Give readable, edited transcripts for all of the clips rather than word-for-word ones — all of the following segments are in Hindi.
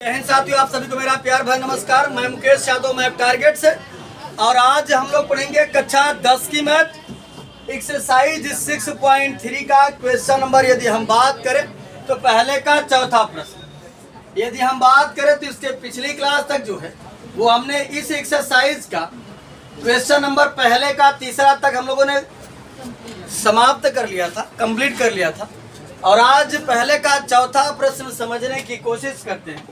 साथियों, आप सभी को मेरा प्यार भरा नमस्कार। मैं मुकेश यादव, मैप टारगेट से। और आज हम लोग पढ़ेंगे कक्षा 10 की मैथ एक्सरसाइज 6.3 का क्वेश्चन नंबर। यदि हम बात करें तो पहले का चौथा प्रश्न। यदि हम बात करें तो इसके पिछली क्लास तक जो है वो हमने इस एक्सरसाइज का क्वेश्चन नंबर पहले का तीसरा तक हम लोगों ने समाप्त कर लिया था, कंप्लीट कर लिया था। और आज पहले का चौथा प्रश्न समझने की कोशिश करते हैं।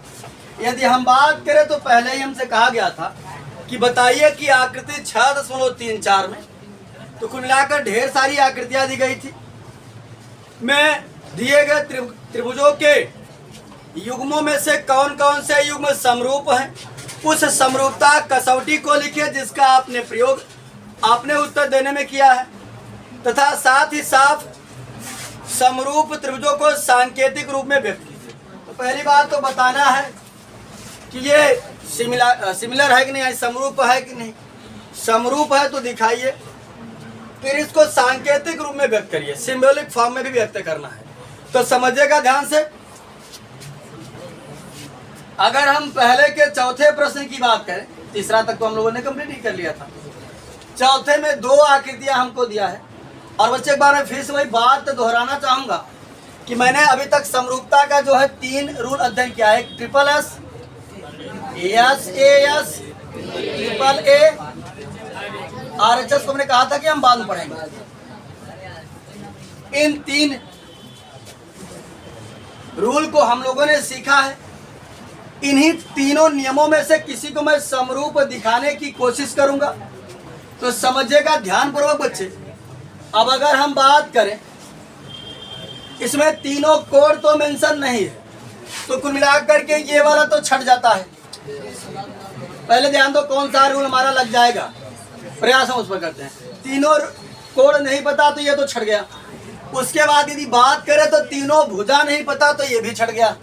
यदि हम बात करें तो पहले ही हमसे कहा गया था कि बताइए कि आकृति 6.34 में, तो कुल मिलाकर ढेर सारी आकृतियां दी गई थी। में दिए गए त्रिभुजों के युग्मों में से कौन कौन से युग्म समरूप हैं, उस समरूपता कसौटी को लिखिए जिसका आपने प्रयोग आपने उत्तर देने में किया है, तथा साथ ही साथ समरूप त्रिभुजों को सांकेतिक रूप में व्यक्त कीजिए। तो पहली बात तो बताना है कि ये सिमिलर है कि नहीं, समरूप है कि नहीं। समरूप है तो दिखाइए, फिर इसको सांकेतिक रूप में व्यक्त करिए, सिंबॉलिक फॉर्म में भी व्यक्त करना है। तो समझिएगा ध्यान से। अगर हम पहले के चौथे प्रश्न की बात करें, तीसरा तक तो हम लोगों ने कंप्लीट ही कर लिया था। चौथे में दो आकृतियां हमको दिया है। और बच्चे एक बार मैं फिर से वही बात दोहराना चाहूंगा कि मैंने अभी तक समरूपता का जो है 3 रूल अध्ययन किया है। Triple S, S, triple A, RHS को हमने कहा था कि हम बाद में पढ़ेंगे। इन 3 रूल को हम लोगों ने सीखा है। इन्हीं तीनों नियमों में से किसी को मैं समरूप दिखाने की कोशिश करूंगा। तो समझिएगा ध्यानपूर्वक बच्चे। अब अगर हम बात करें, इसमें तीनों कोण तो मेंशन नहीं है, तो कुल मिलाकर के ये वाला तो छट जाता है। पहले ध्यान दो कौन सा रूल हमारा लग जाएगा, प्रयास हम उस पर करते हैं। तीनों कोण नहीं पता तो ये तो छट गया। उसके बाद यदि बात करें तो तीनों भुजा नहीं पता तो ये भी छट गया।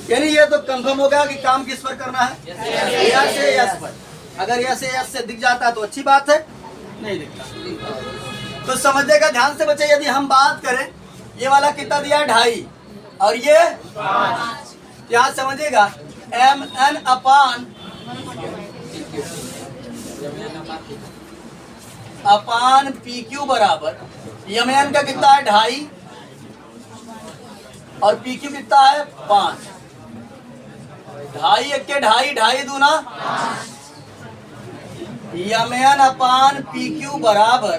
यानी ये तो कंफर्म हो गया कि काम किस पर करना है, यस से यस पर। अगर यस से दिख जाता है तो अच्छी बात है, नहीं दिखता तो समझिएगा ध्यान से बच्चे। यदि हम बात करें, ये वाला कितना दिया है 2.5 और ये 5। यहाँ समझिएगा MN अपान PQ बराबर MN का कितना है 2.5 और PQ कितना है 5। 2.5 1 2.5 दूना MN अपान PQ बराबर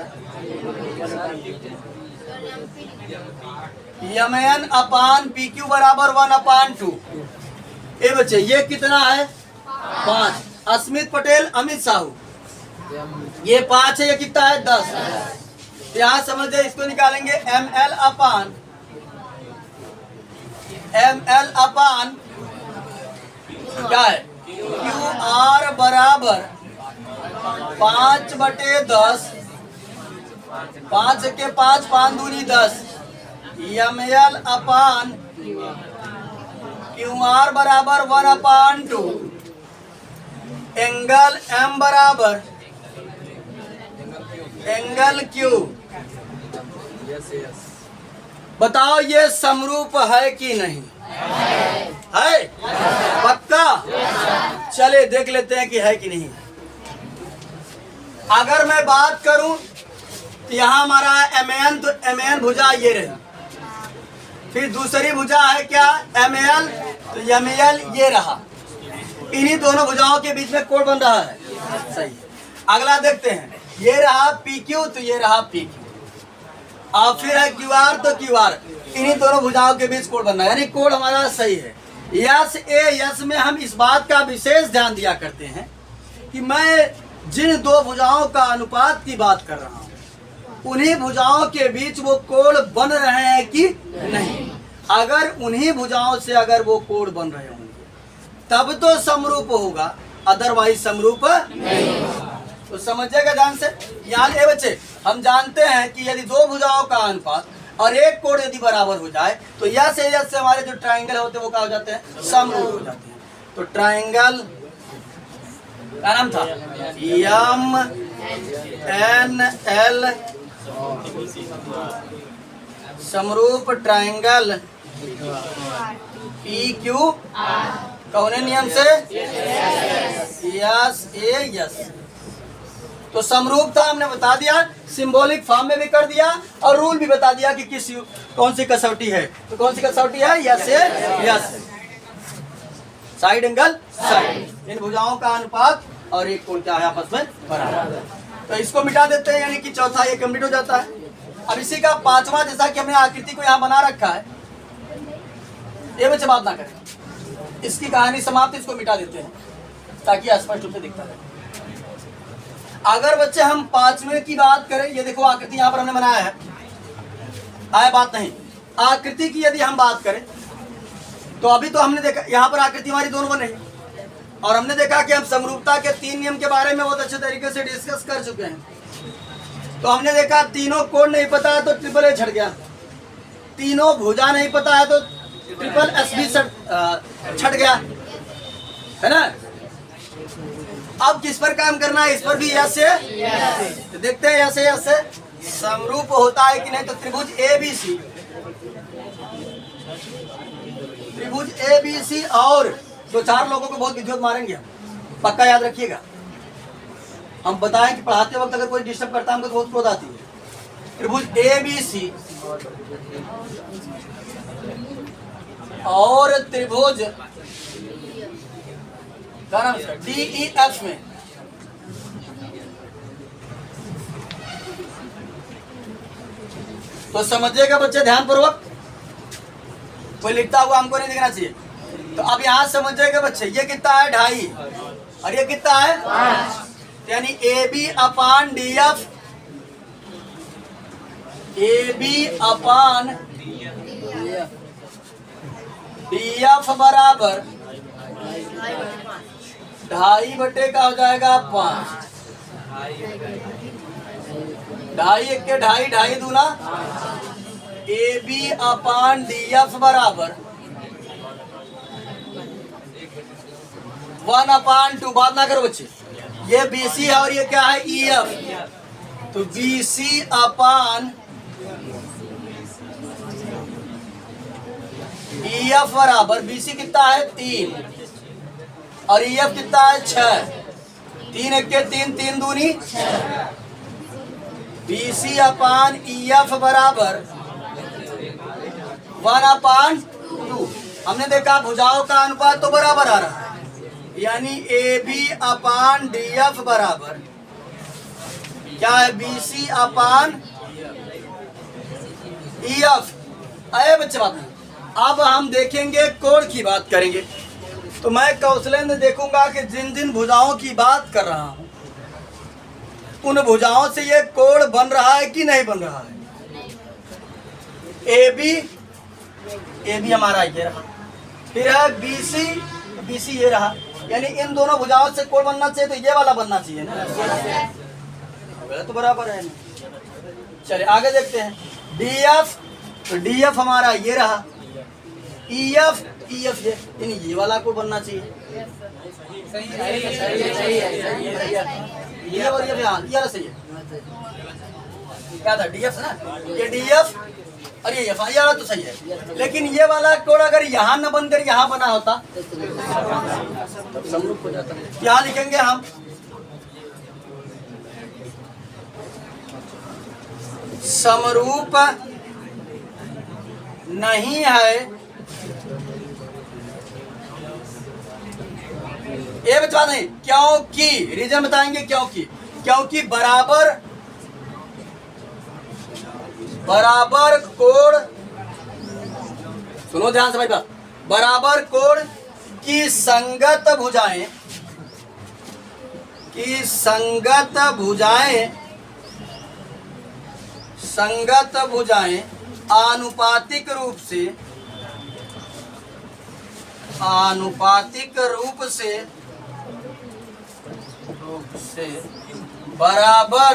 MN अपान PQ बराबर 1/2। ए बच्चे ये कितना है 5। अस्मित पटेल, अमित साहू, ये 5 है, ये कितना है 10। यहाँ समझे, इसको निकालेंगे ML अपान क्या है QR बराबर 5/10। 5 के 5 5 दूनी 10। ML अपान QR बराबर 1/2। एंगल M बराबर एंगल Q। बताओ ये समरूप है कि नहीं है? पक्का? चले देख लेते हैं कि है कि नहीं। अगर मैं बात करूं तो यहाँ हमारा MN, तो MN भुजा ये रही। फिर दूसरी भुजा है क्या ML, तो ML ये रहा। इन्हीं दोनों भुजाओं के बीच में कोण बन रहा है, सही है। अगला देखते हैं, ये रहा PQ, तो ये रहा PQ। और फिर है QR, तो QR। इन्हीं दोनों भुजाओं के बीच कोण बन रहा है, यानी कोण हमारा सही है। यस में हम इस बात का विशेष ध्यान दिया करते हैं कि मैं जिन दो भुजाओं का अनुपात की बात कर रहा हूँ, उन्हीं भुजाओं के बीच वो कोण बन रहे हैं कि नहीं। अगर उन्हीं भुजाओं से अगर वो कोण बन रहे होंगे तब तो समरूप होगा, अदरवाइज समरूप नहीं। तो समझिएगा ध्यान से। याद है बच्चे, हम जानते हैं कि यदि दो भुजाओं का अनुपात और एक कोण यदि बराबर हो जाए तो यस से हमारे जो ट्राइंगल होते हैं वो क्या हो जाते हैं, समरूप हो जाते हैं। तो ट्राइंगल क्या नाम था, MNL समरूप ट्राइंगल पी क्यू कौन नियम से? यस ए यस। तो समरूपता हमने बता दिया, सिंबॉलिक फॉर्म में भी कर दिया और रूल भी बता दिया कि कौन सी कसौटी है। तो कौन सी कसौटी है? यस ए यस। साइड एंगल साइड, इन भुजाओं का अनुपात और एक कोण क्या है आपस में बराबर। तो इसको मिटा देते हैं, यानी कि चौथा ये कंप्लीट हो जाता है। अब इसी का पांचवा, जैसा कि हमने आकृति को यहाँ बना रखा है, ये बच्चे बात ना करें, इसकी कहानी समाप्त, इसको मिटा देते हैं ताकि स्पष्ट रूप से दिखता रहे। अगर बच्चे हम पांचवें की बात करें, ये देखो आकृति यहाँ पर हमने बनाया है, आया बात नहीं। आकृति की यदि हम बात करें तो अभी तो हमने देखा यहाँ पर आकृति हमारी दोनों बने और हमने देखा कि हम समरूपता के 3 नियम के बारे में बहुत अच्छे तरीके से डिस्कस कर चुके हैं। तो हमने देखा तीनों कोण नहीं पता है तो ट्रिपल ए छट गया, तीनों भुजा नहीं पता है तो ट्रिपल एस भी छट गया, है ना। अब किस पर काम करना है? इस पर भी यस से, तो देखते हैं यस से समरूप होता है कि नहीं। तो त्रिभुज ए बी सी, त्रिभुज ए बी सी, और 2-4 लोगों को बहुत विद्युत मारेंगे हम, पक्का याद रखिएगा। हम बताएं कि पढ़ाते वक्त अगर कोई डिस्टर्ब करता है हमको तो बहुत क्रोध आती है। त्रिभुज ए बी सी और त्रिभुज डी ई एफ में तो समझिएगा बच्चे ध्यान पूर्वक, कोई लिखता हुआ हमको नहीं दिखना चाहिए। तो अब यहां समझिएगा बच्चे, ये कितना है? 2.5 और ये कितना है? 5। यानी A B upon D F, A B upon D F बराबर 2.5 बटे का हो जाएगा 5। 2.5 1 के 2.5, 2.5 दूना A B upon D F बराबर 1/2। बात ना करो बच्चे, ये बी सी है और ये क्या है? E F. तो B C upon E F बराबर, बी सी कितना है? 3 और ई एफ कितना है? 6। 3 1 के 3, 3 दूनी 6। B C upon E F बराबर 1/2। हमने देखा भुजाओं का अनुपात तो बराबर आ रहा है, यानी A B upon D F बराबर क्या है? B C upon E F. आए बच्चे बात नहीं। अब हम देखेंगे कोण की बात करेंगे। तो मैं कौशलेंद्र देखूंगा कि जिन जिन भुजाओं की बात कर रहा हूं उन भुजाओं से ये कोण बन रहा है कि नहीं बन रहा है। ए बी हमारा ये रहा, फिर है बी सी ये रहा, यानी इन दोनों भुजाओं से कोण बनना चाहिए, तो ये वाला बनना चाहिए ना, तो बराबर है। चलिए आगे देखते हैं। डी एफ, तो डी एफ हमारा ये रहा, ई एफ ये, यानी ये वाला कोण बनना चाहिए। ये और ये वाला सही है, क्या था? डी एफ ना, ये डी एफ और ये एफ, ये वाला तो सही है। लेकिन ये वाला कोण अगर यहाँ न बनकर यहाँ बना होता तब समरूप हो जाता। यहाँ लिखेंगे हम समरूप नहीं है, ये बता नहीं, क्योंकि रीजन बताएंगे, क्योंकि बराबर कोण, सुनो ध्यान से भाई बात, बराबर कोण की संगत भुजाएं आनुपातिक रूप से बराबर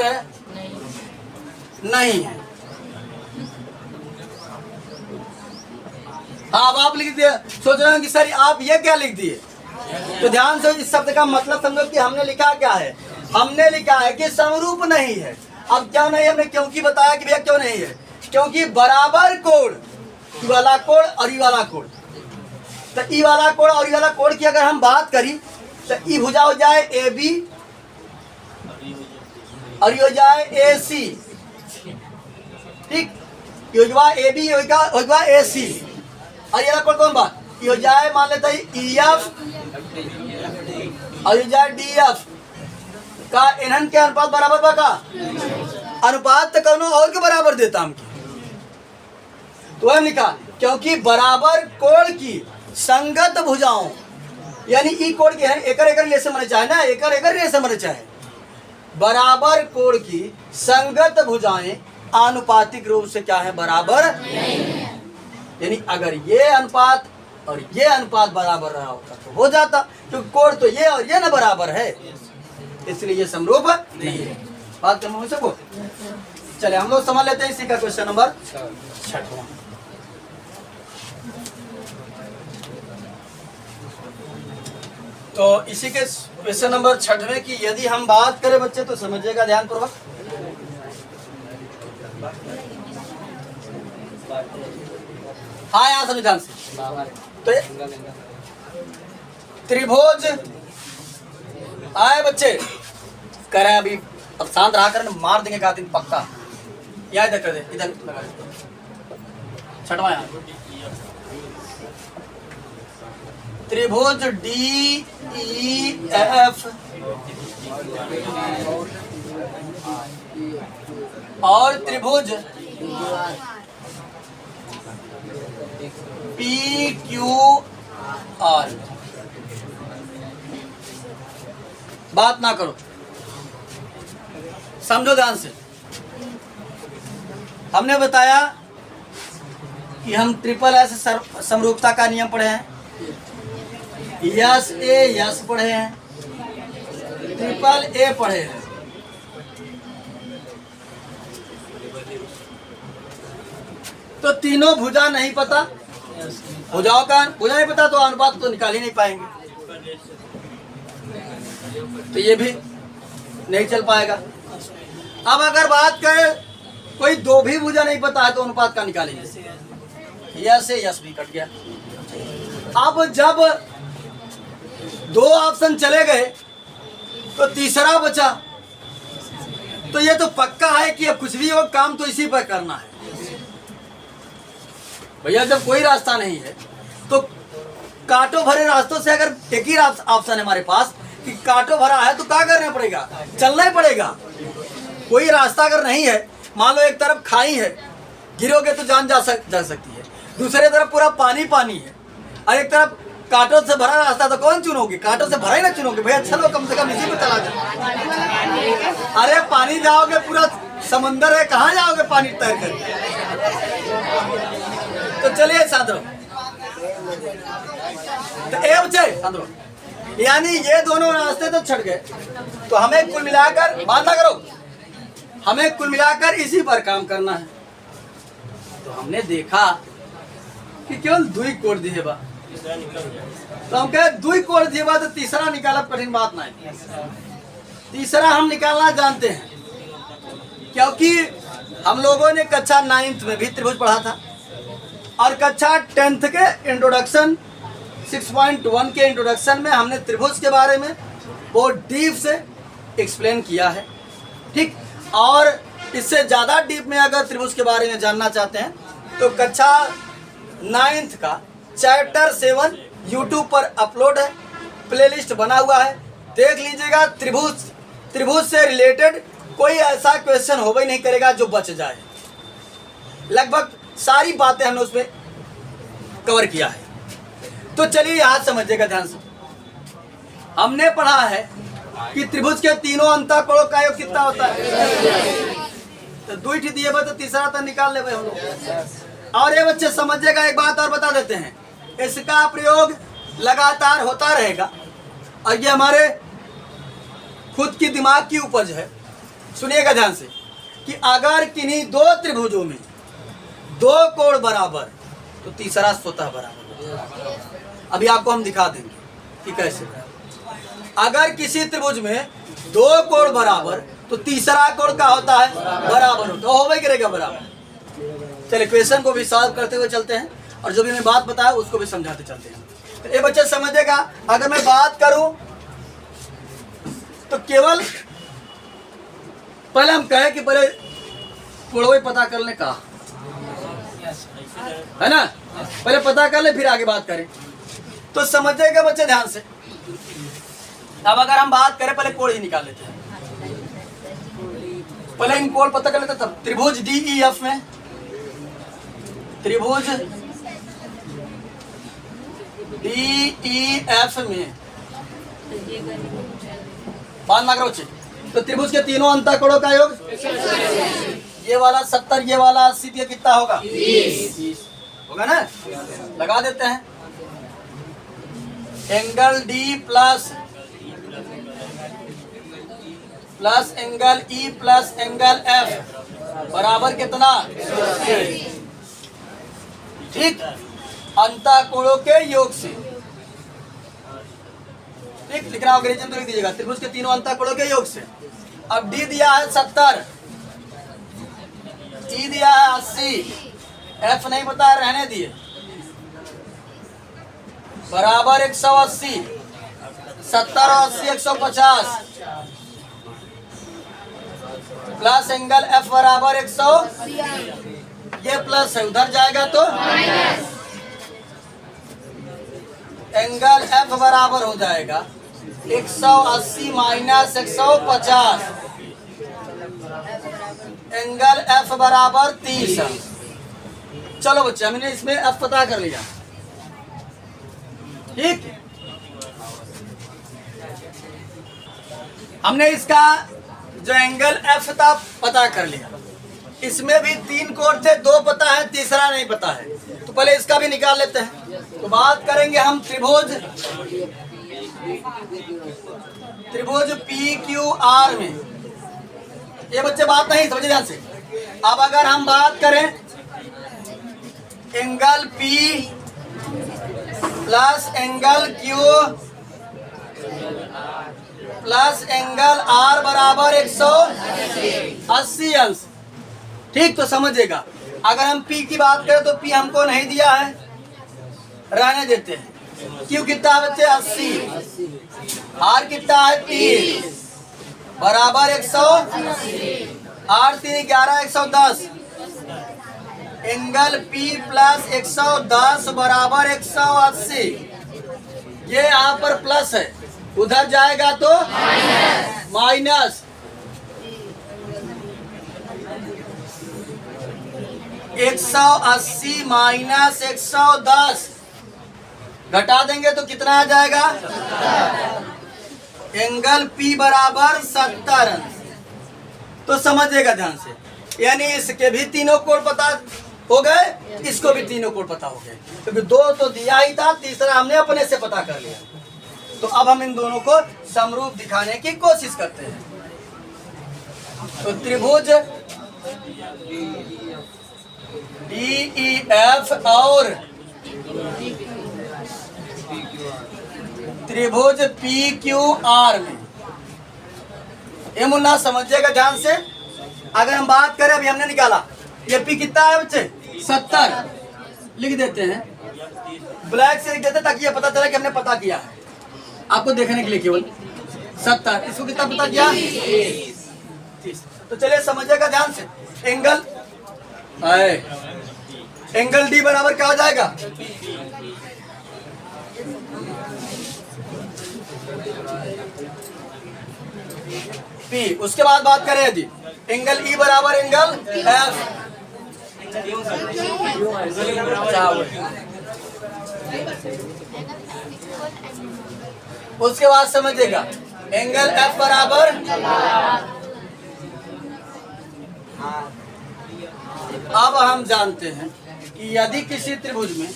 नहीं है। अब आप लिख दिए, सोच रहे हैं कि सर आप ये क्या लिख दिए, तो ध्यान से इस शब्द का मतलब समझो कि हमने लिखा क्या है। हमने लिखा है कि समरूप नहीं है। अब क्या नहीं, हमने क्योंकि बताया कि भैया क्यों नहीं है, क्योंकि बराबर कोण, ये वाला कोण और ये वाला कोण, तो ई वाला कोण और ई वाला कोण की अगर हम बात करी तो ई भुजा हो जाए ए बी और ये हो जाए ए सी। ठीक, ये हो जाए ए बी, हो जाए ए सी, और ये कोण कौन बात ये हो जाए मान लेते हैं ई एफ और ये जाए डी एफ का इन्हन के अनुपात बराबर बा का अनुपात तो कौनो और के बराबर देता हम तो वह निकाल, क्योंकि बराबर कोण की संगत भुजाओं यानी ई कोण की है एकर एकर ले से मने चाहे ना, एकर एकर ले से मने चाहे, बराबर कोण की संगत भुजाएं आनुपातिक रूप से क्या है बराबर, यानी अगर ये अनुपात और ये अनुपात बराबर रहा होता तो हो जाता, क्योंकि कोण तो ये और ये ना बराबर है, इसलिए ये समरूप नहीं है। बात कर मुझसे बोल। चले हम लोग समझ लेते हैं इसी का क्वेश्चन नंबर 6। तो इसी के क्वेश्चन नंबर 6 की यदि हम बात करें बच्चे तो समझिएगा ध्यान पूर्वक। हाँ यहाँ समझ ध्यान से। तो त्रिभुज आए बच्चे करे अभी अब शांत रहा कर मार देंगे का दिन पक्का। यहाँ इधर कर दे, इधर लगा दे 6वां यहाँ त्रिभुज डी ई एफ और त्रिभुज पी क्यू आर। बात ना करो, समझो ध्यान से। हमने बताया कि हम ट्रिपल एस समरूपता का नियम पढ़े हैं, यस ए यस पढ़े हैं, ट्रिपल ए पढ़े हैं। तो तीनों भुजा नहीं पता, भुजाओं का भुजा नहीं पता तो अनुपात तो निकाल ही नहीं पाएंगे, तो ये भी नहीं चल पाएगा। अब अगर बात करें कोई दो भी भुजा नहीं पता है तो अनुपात का निकालेंगे, यस ए यस भी कट गया। अब जब दो ऑप्शन चले गए तो तीसरा बचा, तो ये तो पक्का है कि अब कुछ भी हो काम तो इसी पर करना है भैया। जब कोई रास्ता नहीं है तो कांटों भरे रास्तों से अगर एक ही ऑप्शन है हमारे पास कि कांटों भरा है तो क्या करना पड़ेगा, चलना ही पड़ेगा। कोई रास्ता अगर नहीं है, मान लो एक तरफ खाई है, गिरोगे तो जान जा सकती है, दूसरे तरफ पूरा पानी पानी है, और एक तरफ कांटों से भरा रास्ता, तो कौन चुनोगे? कांटों से भरा ही ना चुनोगे भैया। चलो कम से कम इसी पे चला जाए। अरे पानी जाओगे पूरा समंदर है, कहाँ जाओगे पानी तैर कर? तो चलिए साधो, तो ए बच्चे साधो, यानी ये दोनों रास्ते तो छट गए, तो हमें कुल मिलाकर बात ना करो, हमें कुल मिलाकर इसी पर काम करना है। तो हमने देखा कि केवल दुई कोड दिए बा, तो हम कहे दुई कोड दिए बा तो तीसरा निकाला कठिन बात नहीं। तीसरा हम निकालना जानते हैं, क्योंकि हम लोगों ने कक्षा 9th में भी त्रिभुज पढ़ा था, और कक्षा 10th के इंट्रोडक्शन 6.1 के इंट्रोडक्शन में हमने त्रिभुज के बारे में बहुत डीप से एक्सप्लेन किया है। ठीक, और इससे ज़्यादा डीप में अगर त्रिभुज के बारे में जानना चाहते हैं तो कक्षा 9th का चैप्टर 7 YouTube पर अपलोड है, प्लेलिस्ट बना हुआ है, देख लीजिएगा। त्रिभुज से रिलेटेड कोई ऐसा क्वेश्चन हो ही नहीं करेगा जो बच जाए। लगभग सारी बातें हमने उसमें कवर किया है। तो चलिए यहाँ समझिएगा ध्यान से। हमने पढ़ा है कि त्रिभुज के तीनों अंतःकोणों का योग कितना होता है, तो दुई ठी दिए तो तीसरा तो निकाल ले हम लोग। और ये बच्चे समझिएगा, एक बात और बता देते हैं, इसका प्रयोग लगातार होता रहेगा, और ये हमारे खुद की दिमाग की उपज है। सुनिएगा ध्यान से कि अगर किन्हीं दो त्रिभुजों में दो कोण बराबर तो तीसरा स्वतः बराबर। अभी आपको हम दिखा देंगे कि कैसे। अगर किसी त्रिभुज में दो कोण बराबर तो तीसरा कोण क्या होता है, बराबर होता है, होगा करेगा बराबर। चलिए क्वेश्चन को भी सॉल्व करते हुए चलते हैं, और जो भी मैं बात बताया उसको भी समझाते चलते हैं। तो ये बच्चे समझेगा। अगर मैं बात करूं तो केवल पहले हम कहें कि पहले कोड़वे पता कर ले का है ना, पहले पता कर ले फिर आगे बात करें तो समझेगा बच्चे ध्यान से। अब अगर हम बात करें पहले कोड ही निकाल लेते हैं, पहले इन कोड पता कर लेते तब। त्रिभुज DEF में, त्रिभुज DEF में बात ना करो बच्चे। तो त्रिभुज के तीनों अंतःकोणों का योग, ये वाला 70, ये वाला 80, ये कितना होगा 20 होगा ना। लगा देते हैं angle D plus angle E plus angle F बराबर कितना, ठीक, अंतःकोणों के योग से। ठीक, लिखना होगा रीजन तो लिख दीजिएगा, त्रिभुज के तीनों अंतःकोणों के योग से। अब D दिया है 70, E दिया है 80, F नहीं पता है रहने दिए, बराबर 180, 70 और 80 150 प्लस एंगल F बराबर 100, ये प्लस है उधर जाएगा तो एंगल F बराबर हो जाएगा 180 माइनस 150, एंगल F बराबर 30। चलो बच्चे हमने इसमें F पता कर लिया, ठीक। हमने इसका जो एंगल F था पता कर लिया। इसमें भी 3 कोण थे, 2 पता है, तीसरा नहीं पता है, तो पहले इसका भी निकाल लेते हैं। तो बात करेंगे हम त्रिभुज PQR में। ये बच्चे बात नहीं समझे ध्यान से। अब अगर हम बात करें angle P plus angle Q plus angle R बराबर 180 अंश, ठीक। तो समझिएगा अगर हम P की बात करें तो P हमको नहीं दिया है, रहने देते हैं। Q कितना है बच्चे 80, R कितना है 30 बराबर 180, R 3 11 110, एंगल P प्लस 110 बराबर 180। ये यहाँ पर प्लस है, उधर जाएगा तो माइनस। 180 माइनस 110 घटा देंगे तो कितना आ जाएगा, एंगल P बराबर 70। तो समझिएगा ध्यान से, यानी इसके भी तीनों कोण पता हो गए, इसको भी तीनों कोण पता हो गए, क्योंकि 2 तो दिया ही था, तीसरा हमने अपने से पता कर लिया। तो अब हम इन दोनों को समरूप दिखाने की कोशिश करते हैं। तो त्रिभुज DEF और त्रिभुज PQR में, ये मुन्ना समझिएगा ध्यान से। अगर हम बात करें, अभी हमने निकाला ये P कितना है बच्चे 70, लिख देते हैं, ब्लैक से लिख देते हैं ताकि ये पता चले कि हमने पता किया है, आपको देखने के लिए केवल 70। इसको कितना पता किया 30। तो चलिए समझिएगा ध्यान से, एंगल D बराबर क्या हो जाएगा, P। उसके बाद बात करें यदि एंगल E बराबर एंगल F, उसके बाद समझिएगा एंगल F बराबर, अब हम जानते हैं कि यदि किसी त्रिभुज में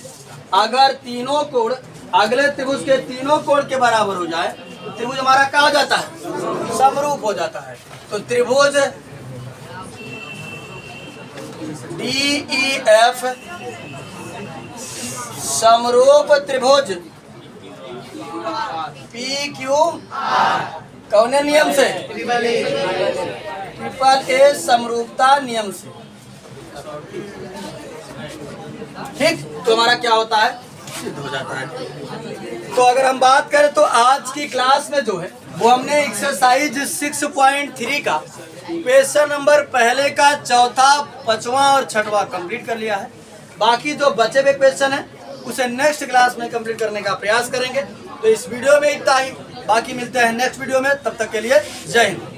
अगर तीनों कोण अगले त्रिभुज के तीनों कोण के बराबर हो जाए तो त्रिभुज हमारा क्या हो जाता है, समरूप हो जाता है। तो त्रिभुज DEF समरूप त्रिभुज PQR कौन नियम से, ट्रिपल A समरूपता नियम से, ठीक। तो हमारा क्या होता है, सिद्ध हो जाता है। तो अगर हम बात करें तो आज की क्लास में जो है वो हमने एक्सरसाइज 6.3 का क्वेश्चन नंबर पहले का चौथा, पांचवा और छठवां कंप्लीट कर लिया है। बाकी जो बचे हुए क्वेश्चन है उसे नेक्स्ट क्लास में कंप्लीट करने का प्रयास करेंगे। तो इस वीडियो में इतना ही, बाकी मिलते हैं नेक्स्ट वीडियो में, तब तक के लिए जय हिंद।